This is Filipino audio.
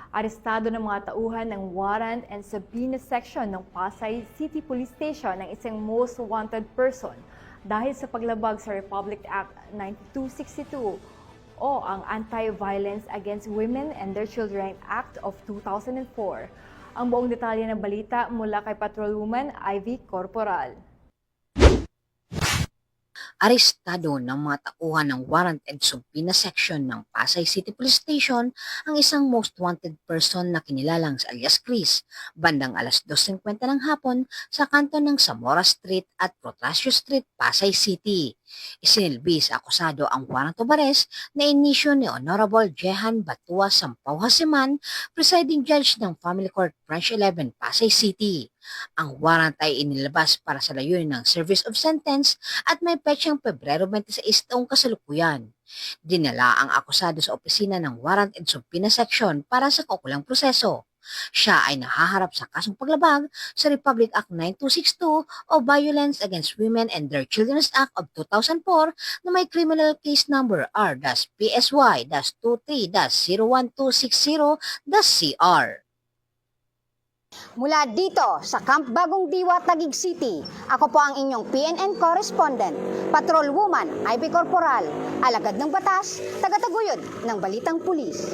Arestado ng mga tauhan ng Warrant and Subpoena Section ng Pasay City Police Station ang isang most wanted person dahil sa paglabag sa Republic Act 9262 o ang Anti-Violence Against Women and Their Children Act of 2004. Ang buong detalye ng balita mula kay Patrolwoman Ivy Corporal. Arestado ng mga tauhan ng Warrant and Subpoena Section ng Pasay City Police Station ang isang most wanted person na kinilalang sa alias Chris, bandang alas 2:50 ng hapon sa kanto ng Zamora Street at Protasio Street, Pasay City. Isinilbi sa akusado ang warrant of arrest na inisyu ni Honorable Jehan Batua Sampaw Hasiman, presiding judge ng Family Court Branch 11, Pasay City. Ang warrant ay inilabas para sa layunin ng service of sentence at may petsang Pebrero 26 taong kasalukuyan. Dinala ang akusado sa opisina ng Warrant and Subpoena Section para sa kaukulang proseso. Siya ay nahaharap sa kasong paglabag sa Republic Act 9262 o Violence Against Women and Their Children Act of 2004 na may criminal case number R-PSY-23-01260-CR. Mula dito sa Camp Bagong Diwa, Taguig City, ako po ang inyong PNN correspondent, Patrolwoman Ivy Corporal, alagad ng batas, tagataguyod ng Balitang Pulis.